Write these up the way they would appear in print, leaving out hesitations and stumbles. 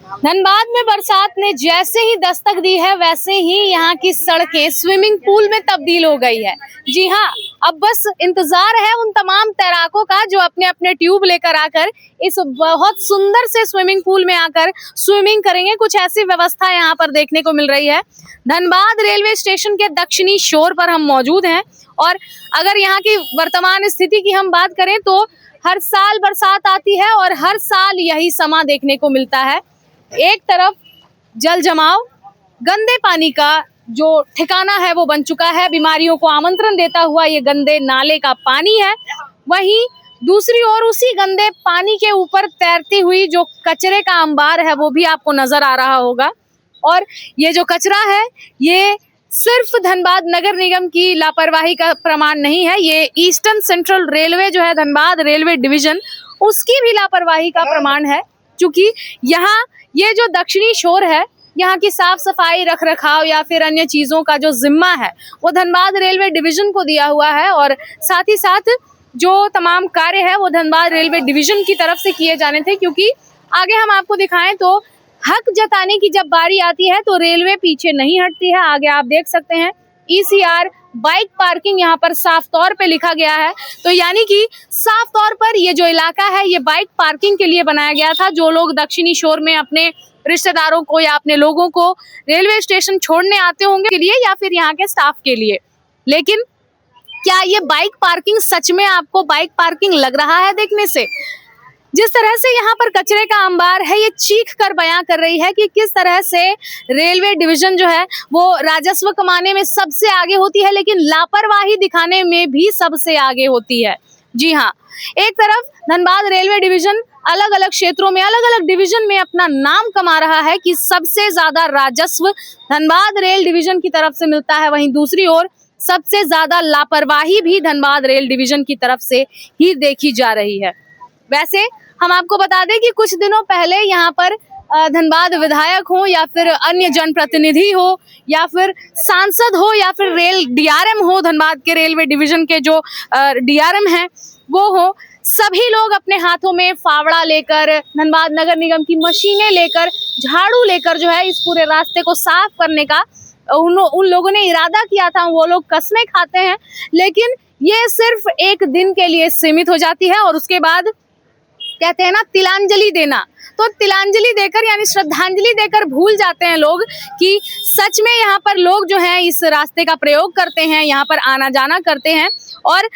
धनबाद में बरसात ने जैसे ही दस्तक दी है वैसे ही यहाँ की सड़कें स्विमिंग पूल में तब्दील हो गई है। जी हाँ, अब बस इंतजार है उन तमाम तैराकों का जो अपने अपने ट्यूब लेकर आकर इस बहुत सुंदर से स्विमिंग पूल में आकर स्विमिंग करेंगे। कुछ ऐसी व्यवस्था यहाँ पर देखने को मिल रही है। धनबाद रेलवे स्टेशन के दक्षिणी शोर पर हम मौजूद हैं और अगर यहाँ की वर्तमान स्थिति की हम बात करें तो हर साल बरसात आती है और हर साल यही समा देखने को मिलता है। एक तरफ जल जमाव, गंदे पानी का जो ठिकाना है वो बन चुका है, बीमारियों को आमंत्रण देता हुआ ये गंदे नाले का पानी है। वहीं दूसरी ओर उसी गंदे पानी के ऊपर तैरती हुई जो कचरे का अंबार है वो भी आपको नजर आ रहा होगा। और ये जो कचरा है ये सिर्फ धनबाद नगर निगम की लापरवाही का प्रमाण नहीं है, ये ईस्टर्न सेंट्रल रेलवे जो है धनबाद रेलवे डिवीजन उसकी भी लापरवाही का प्रमाण है। क्योंकि यहाँ ये जो दक्षिणी शोर है यहाँ की साफ सफाई, रख रखाव या फिर अन्य चीजों का जो जिम्मा है वो धनबाद रेलवे डिवीजन को दिया हुआ है और साथ ही साथ जो तमाम कार्य है वो धनबाद रेलवे डिवीजन की तरफ से किए जाने थे। क्योंकि आगे हम आपको दिखाएं तो हक जताने की जब बारी आती है तो रेलवे पीछे नहीं हटती है। आगे आप देख सकते हैं ECR बाइक पार्किंग यहाँ पर साफ तौर पे लिखा गया है। तो यानी कि साफ तौर पर ये जो इलाका है ये बाइक पार्किंग के लिए बनाया गया था। जो लोग दक्षिणी शोर में अपने रिश्तेदारों को या अपने लोगों को रेलवे स्टेशन छोड़ने आते होंगे के लिए या फिर यहाँ के स्टाफ के लिए। लेकिन क्या ये बाइक पार्किंग सच में आपको बाइक पार्किंग लग रहा है देखने से? जिस तरह से यहाँ पर कचरे का अंबार है ये चीख कर बयां कर रही है कि किस तरह से रेलवे डिवीजन जो है वो राजस्व कमाने में सबसे आगे होती है लेकिन लापरवाही दिखाने में भी सबसे आगे होती है। जी हाँ, एक तरफ धनबाद रेलवे डिवीजन अलग अलग क्षेत्रों में अलग अलग डिवीजन में अपना नाम कमा रहा है कि सबसे ज्यादा राजस्व धनबाद रेल डिवीजन की तरफ से मिलता है, वहीं दूसरी ओर सबसे ज्यादा लापरवाही भी धनबाद रेल डिवीजन की तरफ से ही देखी जा रही है। वैसे हम आपको बता दें कि कुछ दिनों पहले यहाँ पर धनबाद विधायक हो या फिर अन्य जनप्रतिनिधि हो या फिर सांसद हो या फिर रेल DRM हो, धनबाद के रेलवे डिवीजन के जो DRM हैं वो हो, सभी लोग अपने हाथों में फावड़ा लेकर, धनबाद नगर निगम की मशीनें लेकर, झाड़ू लेकर जो है इस पूरे रास्ते को साफ करने का उन लोगों ने इरादा किया था। वो लोग कस्में खाते हैं लेकिन ये सिर्फ एक दिन के लिए सीमित हो जाती है और उसके बाद कहते हैं ना तिलांजलि देना, तो तिलांजलि देकर यानी श्रद्धांजलि देकर भूल जाते हैं लोग कि सच में यहाँ पर लोग जो हैं इस रास्ते का प्रयोग करते हैं, यहाँ पर आना जाना करते हैं। और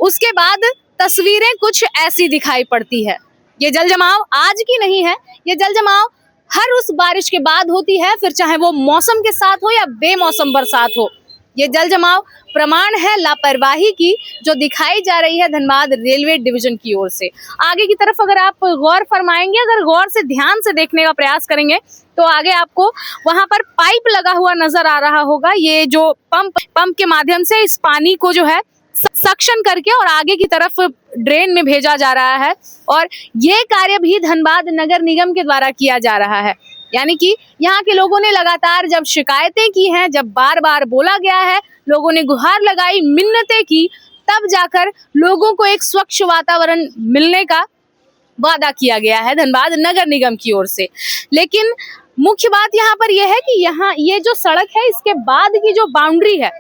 उसके बाद तस्वीरें कुछ ऐसी दिखाई पड़ती है। ये जल जमाव आज की नहीं है, ये जल जमाव हर उस बारिश के बाद होती है, फिर चाहे वो मौसम के साथ हो या बेमौसम बरसात हो। ये जल जमाव प्रमाण है लापरवाही की जो दिखाई जा रही है धनबाद रेलवे डिवीजन की ओर से। आगे की तरफ अगर आप गौर फरमाएंगे, अगर गौर से ध्यान से देखने का प्रयास करेंगे तो आगे आपको वहां पर पाइप लगा हुआ नजर आ रहा होगा। ये जो पंप के माध्यम से इस पानी को जो है सक्शन करके और आगे की तरफ ड्रेन में भेजा जा रहा है और ये कार्य भी धनबाद नगर निगम के द्वारा किया जा रहा है। यानी कि यहाँ के लोगों ने लगातार जब शिकायतें की हैं, जब बार बार बोला गया है, लोगों ने गुहार लगाई, मिन्नतें की, तब जाकर लोगों को एक स्वच्छ वातावरण मिलने का वादा किया गया है धनबाद नगर निगम की ओर से। लेकिन मुख्य बात यहाँ पर यह है कि यहाँ ये जो सड़क है इसके बाद की जो बाउंड्री है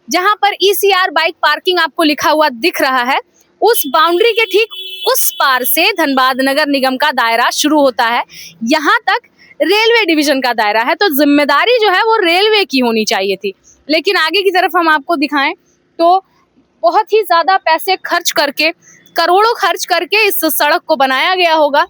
जहाँ पर ECR बाइक पार्किंग आपको लिखा हुआ दिख रहा है, उस बाउंड्री के ठीक उस पार से धनबाद नगर निगम का दायरा शुरू होता है। यहाँ तक रेलवे डिवीजन का दायरा है, तो जिम्मेदारी जो है वो रेलवे की होनी चाहिए थी। लेकिन आगे की तरफ हम आपको दिखाएं तो बहुत ही ज्यादा पैसे खर्च करके, करोड़ों खर्च करके इस सड़क को बनाया गया होगा,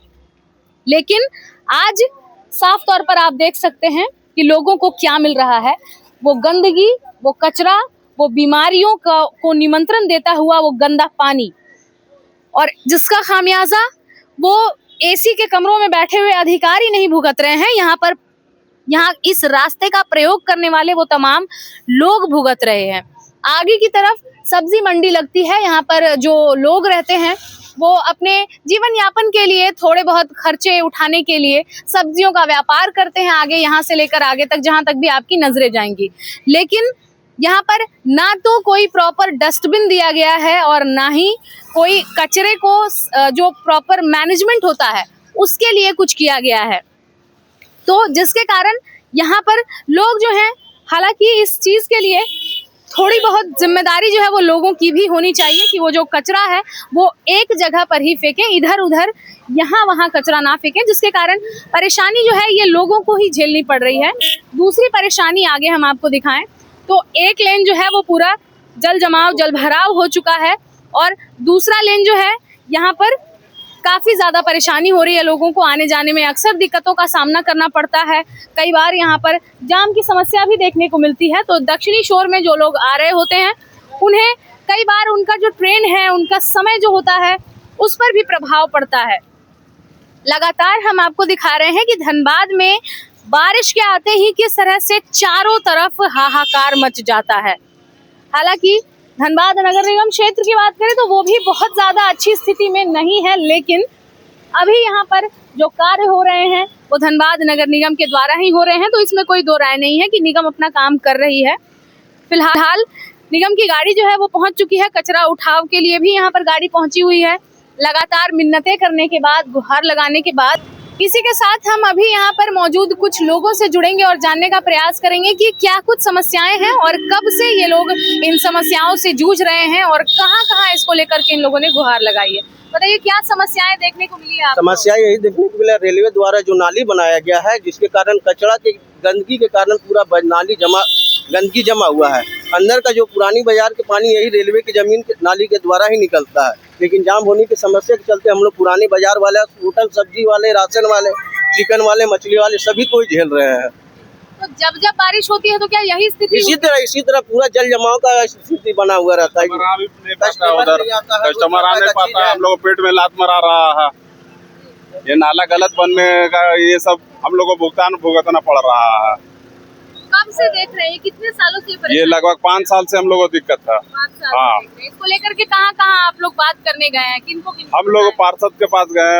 लेकिन आज साफ तौर पर आप देख सकते हैं कि लोगों को क्या मिल रहा है। वो गंदगी, वो कचरा, वो बीमारियों को निमंत्रण देता हुआ वो गंदा पानी, और जिसका खामियाजा वो AC के कमरों में बैठे हुए अधिकारी नहीं भुगत रहे हैं, यहाँ इस रास्ते का प्रयोग करने वाले वो तमाम लोग भुगत रहे हैं। आगे की तरफ सब्जी मंडी लगती है, यहाँ पर जो लोग रहते हैं वो अपने जीवन यापन के लिए, थोड़े बहुत खर्चे उठाने के लिए सब्जियों का व्यापार करते हैं, आगे यहाँ से लेकर आगे तक जहाँ तक भी आपकी नजरें जाएंगी। लेकिन यहाँ पर ना तो कोई प्रॉपर डस्टबिन दिया गया है और ना ही कोई कचरे को जो प्रॉपर मैनेजमेंट होता है उसके लिए कुछ किया गया है। तो जिसके कारण यहाँ पर लोग जो हैं, हालांकि इस चीज के लिए थोड़ी बहुत जिम्मेदारी जो है वो लोगों की भी होनी चाहिए कि वो जो कचरा है वो एक जगह पर ही फेंकें, इधर उधर यहाँ वहाँ कचरा ना फेंकें, जिसके कारण परेशानी जो है ये लोगों को ही झेलनी पड़ रही है। दूसरी परेशानी आगे हम आपको दिखाएं तो एक लेन जो है वो पूरा जल जमाव जल भराव हो चुका है और दूसरा लेन जो है यहाँ पर काफ़ी ज़्यादा परेशानी हो रही है लोगों को, आने जाने में अक्सर दिक्कतों का सामना करना पड़ता है। कई बार यहाँ पर जाम की समस्या भी देखने को मिलती है। तो दक्षिणी शोर में जो लोग आ रहे होते हैं उन्हें कई बार उनका जो ट्रेन है, उनका समय जो होता है उस पर भी प्रभाव पड़ता है। लगातार हम आपको दिखा रहे हैं कि धनबाद में बारिश के आते ही किस तरह से चारों तरफ हाहाकार मच जाता है। हालांकि धनबाद नगर निगम क्षेत्र की बात करें तो वो भी बहुत ज़्यादा अच्छी स्थिति में नहीं है, लेकिन अभी यहाँ पर जो कार्य हो रहे हैं वो धनबाद नगर निगम के द्वारा ही हो रहे हैं, तो इसमें कोई दो राय नहीं है कि निगम अपना काम कर रही है। फिलहाल निगम की गाड़ी जो है वो पहुँच चुकी है, कचरा उठाव के लिए भी यहाँ पर गाड़ी पहुँची हुई है। लगातार मिन्नतें करने के बाद, गुहार लगाने के बाद, इसी के साथ हम अभी यहाँ पर मौजूद कुछ लोगों से जुड़ेंगे और जानने का प्रयास करेंगे कि क्या कुछ समस्याएं हैं और कब से ये लोग इन समस्याओं से जूझ रहे हैं और कहाँ इसको लेकर के इन लोगों ने गुहार लगाई है। बताइए क्या समस्याएं देखने को मिली है आपको? समस्या यही देखने को मिला, रेलवे द्वारा जो नाली बनाया गया है जिसके कारण कचरा के गंदगी के कारण पूरा नाली गंदगी जमा हुआ है। अंदर का जो पुरानी बाजार के पानी यही रेलवे की जमीन के नाली के द्वारा ही निकलता है, लेकिन जाम होने की समस्या के चलते हम लोग पुराने बाजार वाले, होटल सब्जी वाले, राशन वाले, चिकन वाले, मछली वाले सभी को ही झेल रहे हैं। तो जब बारिश होती है तो क्या यही स्थिति इसी तरह पूरा जल जमाव का स्थिति बना हुआ रहता है। कस्टमर आ नहीं पाता है, हम लोग पेट में लात मरा रहा है। ये नाला गलत बनने का ये सब हम लोग को भुगतना पड़ रहा है। कब से देख रहे हैं, कितने सालों से ये लगभग 5 साल से हम लोग को दिक्कत था। 5 साल हाँ। से इसको लेकर के कहाँ आप लोग बात करने गए हैं, किनको हम लोग पार्षद के पास गए,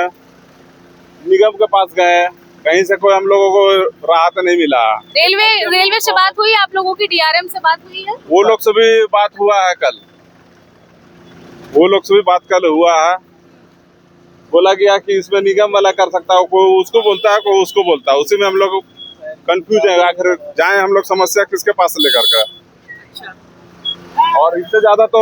निगम के पास गए, कहीं से कोई हम लोगों को राहत नहीं मिला। रेलवे से बात हुई आप लोगों की, डीआरएम से बात हुई है? वो लोग से भी बात हुआ है कल, हुआ है। बोला गया कि इसमें निगम वाला कर सकता है, कोई उसको बोलता है, कोई उसको बोलता है। उसी में हम लोग कंफ्यूज है, आखिर जाए हम लोग समस्या किसके पास लेकर के। और इससे ज्यादा तो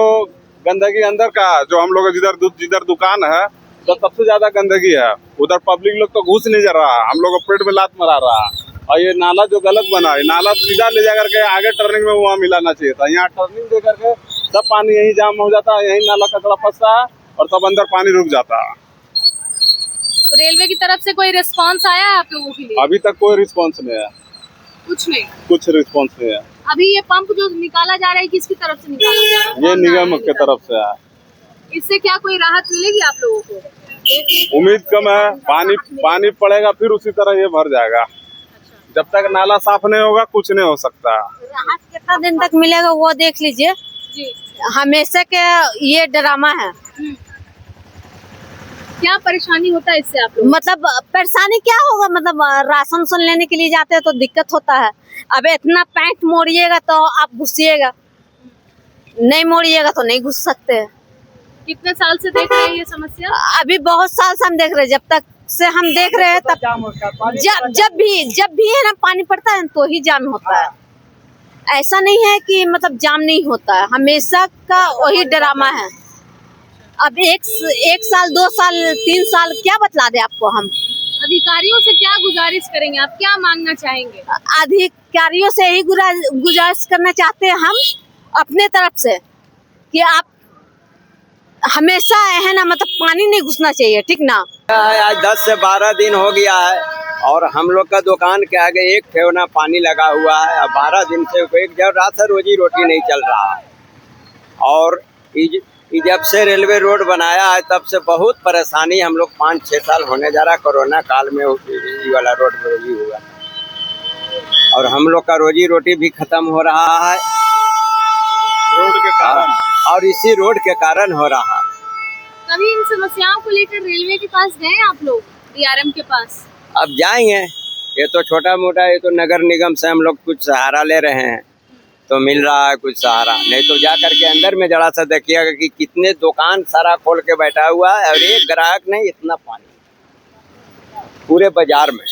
गंदगी अंदर का, जो हम लोग जिधर दुकान है तो सबसे ज्यादा गंदगी है। उधर पब्लिक लोग तो घुस नहीं जा रहा, हम लोग को पेट में लात मरा रहा। और ये नाला जो गलत बना है, नाला सीधा ले जा करके आगे टर्निंग में वहाँ मिलाना चाहिए था। यहाँ टर्निंग दे करके सब पानी यही जाम हो जाता है, यही नाला कचरा फंसता है और सब अंदर पानी रुक जाता है। तो रेलवे की तरफ से कोई रिस्पांस आया है आप लोगों के लिए? अभी तक कोई रिस्पांस नहीं है, कुछ रिस्पांस नहीं है। अभी ये पंप जो निकाला जा रहा है किसकी तरफ से निकाला जा रहा है? ये निगम के तरफ से है। इससे क्या कोई राहत मिलेगी आप लोगों को? उम्मीद कम है, पानी पड़ेगा फिर उसी तरह ये भर जाएगा। जब तक नाला साफ नहीं होगा कुछ नहीं हो सकता। राहत कितना दिन तक मिलेगा वो देख लीजिए जी। हमेशा के ये ड्रामा है। क्या परेशानी होता है इससे आप लोग? मतलब परेशानी क्या होगा, मतलब राशन सुन लेने के लिए जाते हैं तो दिक्कत होता है। अब इतना पैंट मोड़िएगा तो आप घुसिएगा, नहीं मोड़िएगा तो नहीं घुस सकते। कितने साल से देख रहे हैं ये समस्या? अभी बहुत साल से हम देख रहे हैं, जब तक से हम देख रहे हैं तब जब भी है ना पानी पड़ता है तो ही जाम होता है। ऐसा नहीं है कि मतलब जाम नहीं होता है, हमेशा का वही ड्रामा है। अब एक साल, 2 साल, 3 साल क्या बतला दे आपको हम। अधिकारियों से क्या गुजारिश करेंगे आप, क्या मांगना चाहेंगे? अधिकारियों से यही गुजारिश करना चाहते हैं हम अपने तरफ से कि आप हमेशा है ना, मतलब पानी नहीं घुसना चाहिए, ठीक ना। आज 10 से 12 दिन हो गया है और हम लोग का दुकान के आगे एक ठेवना पानी लगा हुआ है। अब 12 दिन से एक रात से रोजी रोटी नहीं चल रहा है। और जब से रेलवे रोड बनाया है तब से बहुत परेशानी हम लोग 5-6 साल होने जा रहा। कोरोना काल में ये वाला रोड ही हुआ और हम लोग का रोजी रोटी भी खत्म हो रहा है रोड के कारण, और इसी रोड के कारण हो रहा। कभी इन समस्याओं को लेकर रेलवे के पास गए आप लोग, डीआरएम के पास? अब जाएंगे, ये तो छोटा मोटा, ये तो नगर निगम से हम लोग कुछ सहारा ले रहे हैं तो मिल रहा है कुछ सहारा, नहीं तो जा करके अंदर में जरा सा देखिएगा कि कितने दुकान सारा खोल के बैठा हुआ है और एक ग्राहक नहीं, इतना पानी पूरे बाजार में।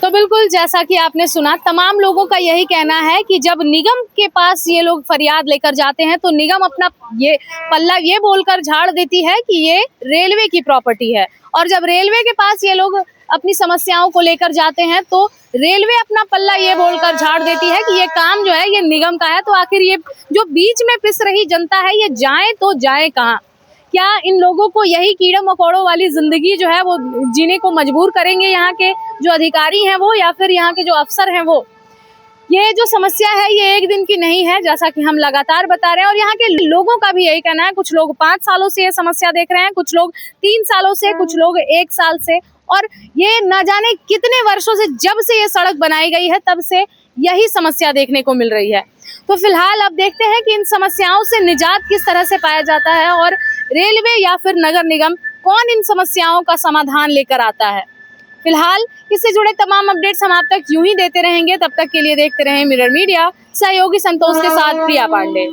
तो बिल्कुल जैसा कि आपने सुना, तमाम लोगों का यही कहना है कि जब निगम के पास ये लोग फरियाद लेकर जाते हैं तो निगम अपना ये पल्ला ये बोलकर झाड़ देती है कि ये रेलवे की प्रॉपर्टी है, और जब रेलवे के पास ये लोग अपनी समस्याओं को लेकर जाते हैं तो रेलवे अपना पल्ला ये बोलकर झाड़ देती है कि ये काम जो है ये निगम का है। तो आखिर ये जो बीच में पिस रही जनता है ये जाए तो जाए कहाँ? क्या इन लोगों को यही कीड़े मकोड़ों वाली जिंदगी जो है वो जीने को मजबूर करेंगे यहाँ के जो अधिकारी हैं वो, या फिर यहाँ के जो अफसर हैं वो? ये जो समस्या है ये एक दिन की नहीं है, जैसा कि हम लगातार बता रहे हैं, और यहाँ के लोगों का भी यही कहना है। कुछ लोग 5 सालों से ये समस्या देख रहे हैं, कुछ लोग 3 सालों से, कुछ लोग 1 साल से, और ये न जाने कितने वर्षों से, जब से ये सड़क बनाई गई है तब से यही समस्या देखने को मिल रही है। तो फिलहाल अब देखते हैं कि इन समस्याओं से निजात किस तरह से पाया जाता है और रेलवे या फिर नगर निगम कौन इन समस्याओं का समाधान लेकर आता है। फिलहाल इससे जुड़े तमाम अपडेट्स हम आप तक यूं ही देते रहेंगे। तब तक के लिए देखते रहें मिरर मीडिया। सहयोगी संतोष के साथ प्रिया पांडे।